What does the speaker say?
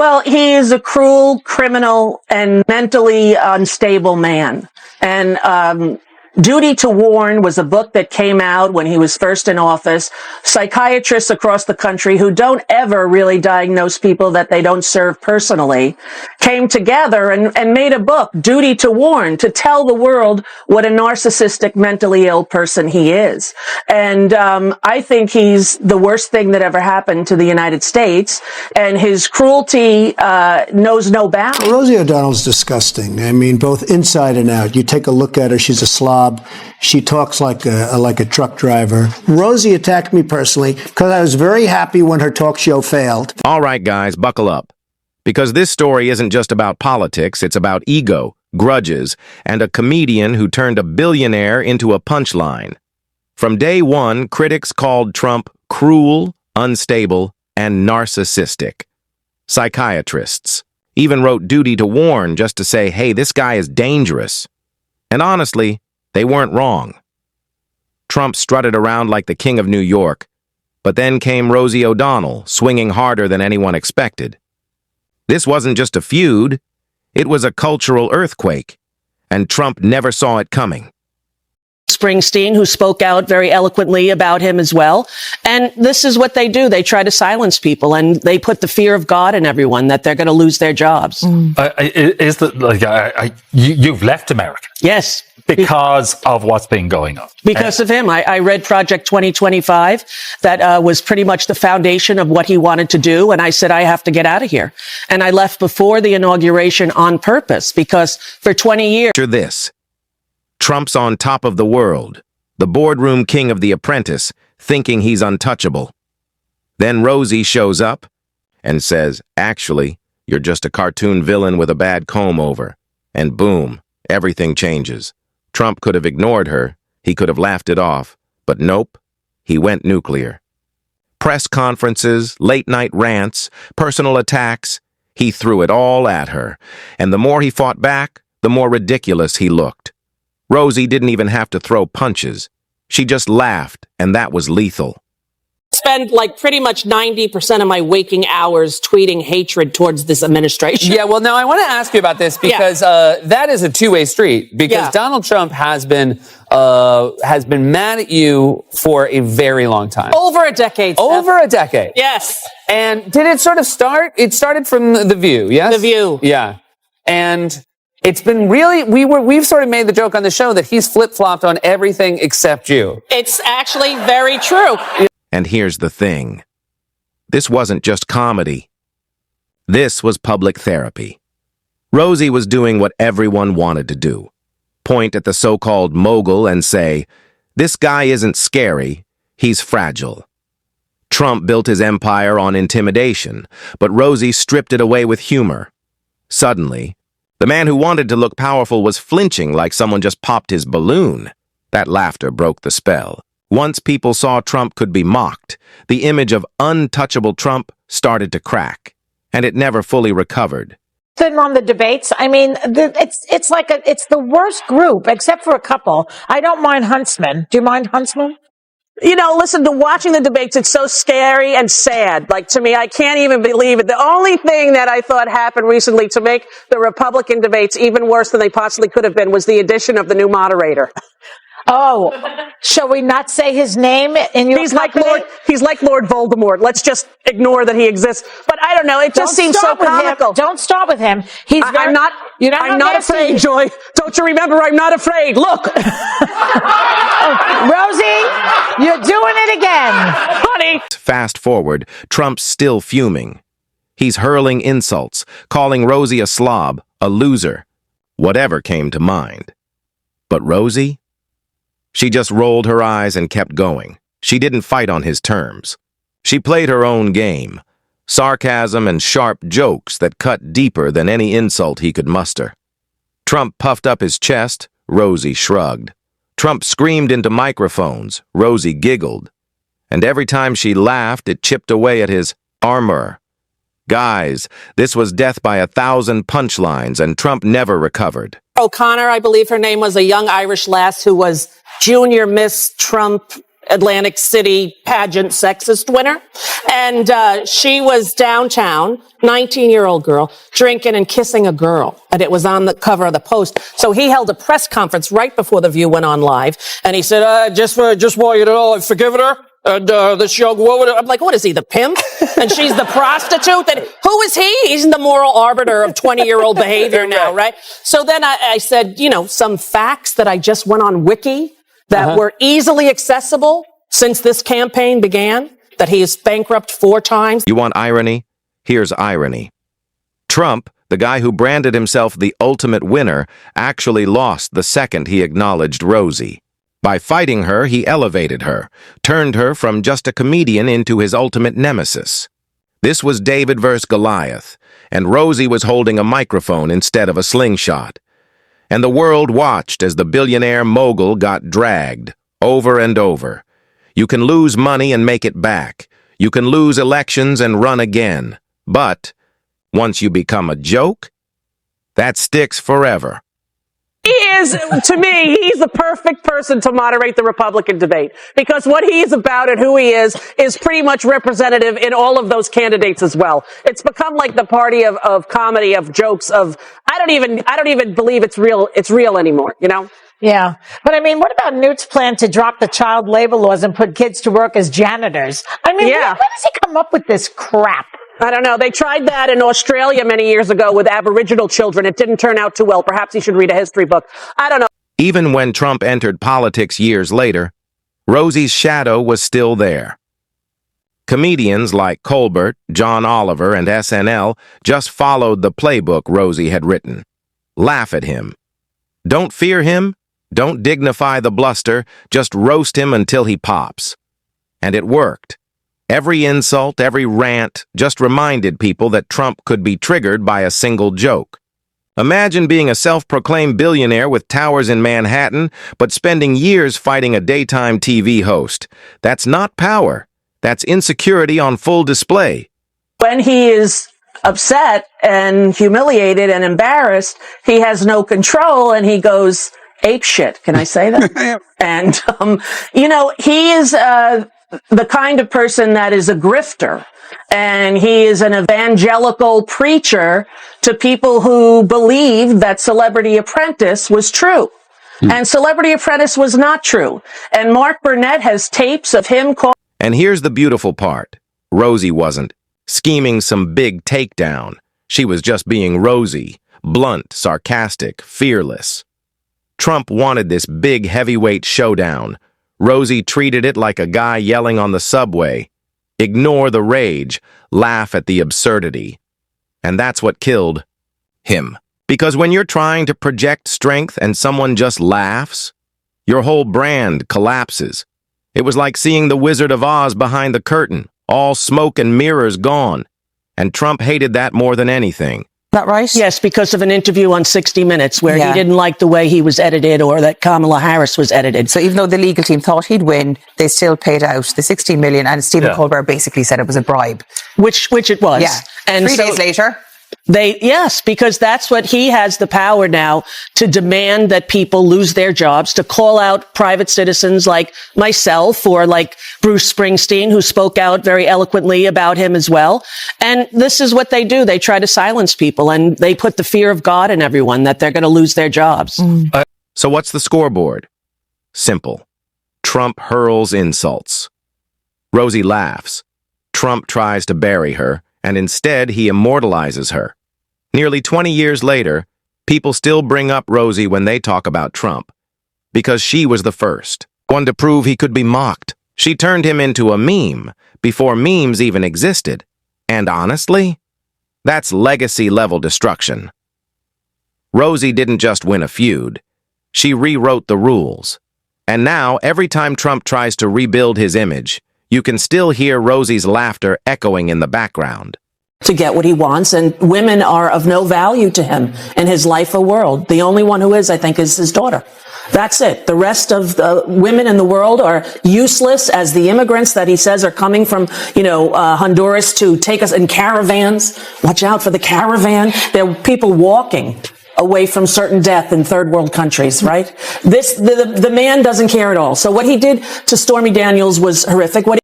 Well, he is a cruel, criminal, and mentally unstable man. And Duty to Warn was a book that came out when he was first in office. Psychiatrists across the country who don't ever really diagnose people that they don't serve personally came together and made a book, Duty to Warn, to tell the world what a narcissistic, mentally ill person he is. And I think he's the worst thing that ever happened to the United States, and his cruelty knows no bounds. Rosie O'Donnell's disgusting. I mean, both inside and out. You take a look at her, she's a slob. She talks like a truck driver. Rosie attacked me personally because I was very happy when her talk show failed. All right, guys, buckle up. Because this story isn't just about politics, it's about ego, grudges, and a comedian who turned a billionaire into a punchline. From day one, critics called Trump cruel, unstable, and narcissistic. Psychiatrists even wrote Duty to Warn just to say, hey, this guy is dangerous. And honestly, they weren't wrong. Trump strutted around like the king of New York, but then came Rosie O'Donnell, swinging harder than anyone expected. This wasn't just a feud, it was a cultural earthquake, and Trump never saw it coming. Springsteen, who spoke out very eloquently about him as well. And this is what they do. They try to silence people, and they put the fear of God in everyone, that they're going to lose their jobs. Is that like you've left America? Yes. Because of what's been going on. Because of him. I read Project 2025. That was pretty much the foundation of what he wanted to do. And I said, I have to get out of here. And I left before the inauguration on purpose, because for 20 years. After this, Trump's on top of the world, the boardroom king of The Apprentice, thinking he's untouchable. Then Rosie shows up and says, actually, you're just a cartoon villain with a bad comb-over. And boom, everything changes. Trump could have ignored her, he could have laughed it off, but nope, he went nuclear. Press conferences, late-night rants, personal attacks, he threw it all at her. And the more he fought back, the more ridiculous he looked. Rosie didn't even have to throw punches. She just laughed, and that was lethal. Spend like pretty much 90% of my waking hours tweeting hatred towards this administration. Yeah, well, now I want to ask you about this because that is a two-way street. Because Donald Trump has been mad at you for a very long time. Over a decade. Over a decade. Yes. And did it sort of start? It started from The View, yes? The View. Yeah. And it's been really, we've sort of made the joke on the show that he's flip-flopped on everything except you. It's actually very true. And here's the thing. This wasn't just comedy. This was public therapy. Rosie was doing what everyone wanted to do. Point at the so-called mogul and say, this guy isn't scary, he's fragile. Trump built his empire on intimidation, but Rosie stripped it away with humor. Suddenly, the man who wanted to look powerful was flinching like someone just popped his balloon. That laughter broke the spell. Once people saw Trump could be mocked, the image of untouchable Trump started to crack, and it never fully recovered. On the debates, I mean, it's the worst group, except for a couple. I don't mind Huntsman. Do you mind Huntsman? You know, listen, to watching the debates, it's so scary and sad. Like, to me, I can't even believe it. The only thing that I thought happened recently to make the Republican debates even worse than they possibly could have been was the addition of the new moderator. Oh, shall we not say his name in your He's like Lord Voldemort. Let's just ignore that he exists. But I don't know. It just seems so comical. Don't start with him. I'm not afraid, Joy. Don't you remember? I'm not afraid. Look. Rosie, you're doing it again. Honey. Fast forward, Trump's still fuming. He's hurling insults, calling Rosie a slob, a loser, whatever came to mind. But Rosie? She just rolled her eyes and kept going. She didn't fight on his terms. She played her own game. Sarcasm and sharp jokes that cut deeper than any insult he could muster. Trump puffed up his chest, Rosie shrugged. Trump screamed into microphones, Rosie giggled. And every time she laughed, it chipped away at his armor. Guys, this was death by 1,000 punchlines, and Trump never recovered. O'Connor, I believe her name was, a young Irish lass who was Junior Miss Trump Atlantic City pageant sexist winner. And she was downtown, 19-year-old girl, drinking and kissing a girl. And it was on the cover of the Post. So he held a press conference right before The View went on live. And he said, just want you to know, I've forgiven her. And this young woman, I'm like, what is he, the pimp? And she's the prostitute? Who is he? He's the moral arbiter of 20-year-old behavior now, right? So then I said, some facts that I just went on Wiki that were easily accessible since this campaign began, that he is bankrupt 4 times. You want irony? Here's irony. Trump, the guy who branded himself the ultimate winner, actually lost the second he acknowledged Rosie. By fighting her, he elevated her, turned her from just a comedian into his ultimate nemesis. This was David versus Goliath, and Rosie was holding a microphone instead of a slingshot. And the world watched as the billionaire mogul got dragged, over and over. You can lose money and make it back. You can lose elections and run again. But once you become a joke, that sticks forever. He is, to me, he's the perfect person to moderate the Republican debate, because what he's about and who he is pretty much representative in all of those candidates as well. It's become like the party of comedy, of jokes, of, I don't even believe it's real anymore, Yeah. But I mean, what about Newt's plan to drop the child labor laws and put kids to work as janitors? I mean, where does he come up with this crap? I don't know. They tried that in Australia many years ago with Aboriginal children. It didn't turn out too well. Perhaps he should read a history book. I don't know. Even when Trump entered politics years later, Rosie's shadow was still there. Comedians like Colbert, John Oliver, and SNL just followed the playbook Rosie had written. Laugh at him. Don't fear him. Don't dignify the bluster. Just roast him until he pops. And it worked. Every insult, every rant just reminded people that Trump could be triggered by a single joke. Imagine being a self-proclaimed billionaire with towers in Manhattan, but spending years fighting a daytime TV host. That's not power. That's insecurity on full display. When he is upset and humiliated and embarrassed, he has no control and he goes apeshit. Can I say that? And, he is the kind of person that is a grifter, and he is an evangelical preacher to people who believe that Celebrity Apprentice was true. And Celebrity Apprentice was not true. And Mark Burnett has tapes of him And here's the beautiful part. Rosie wasn't scheming some big takedown. She was just being Rosie, blunt, sarcastic, fearless. Trump wanted this big heavyweight showdown. Rosie treated it like a guy yelling on the subway. Ignore the rage, laugh at the absurdity. And that's what killed him. Because when you're trying to project strength and someone just laughs, your whole brand collapses. It was like seeing the Wizard of Oz behind the curtain, all smoke and mirrors gone. And Trump hated that more than anything. That right? Yes, because of an interview on 60 Minutes where he didn't like the way he was edited or that Kamala Harris was edited. So even though the legal team thought he'd win, they still paid out the 16 million, and Stephen Colbert basically said it was a bribe. Which it was. Yeah. And 3 days later. Because that's what he has the power now to demand that people lose their jobs, to call out private citizens like myself or like Bruce Springsteen, who spoke out very eloquently about him as well. And this is what they do. They try to silence people, and they put the fear of God in everyone that they're going to lose their jobs. So what's the scoreboard? Simple. Trump hurls insults. Rosie laughs. Trump tries to bury her, and instead he immortalizes her. Nearly 20 years later, people still bring up Rosie when they talk about Trump, because she was the first one to prove he could be mocked. She turned him into a meme before memes even existed. And honestly, that's legacy-level destruction. Rosie didn't just win a feud. She rewrote the rules. And now, every time Trump tries to rebuild his image, you can still hear Rosie's laughter echoing in the background. To get what he wants, and women are of no value to him in his life or world. The only one who is, I think, is his daughter. That's it. The rest of the women in the world are useless as the immigrants that he says are coming from, Honduras to take us in caravans. Watch out for the caravan. There are people walking away from certain death in third world countries, right? The man doesn't care at all. So what he did to Stormy Daniels was horrific. What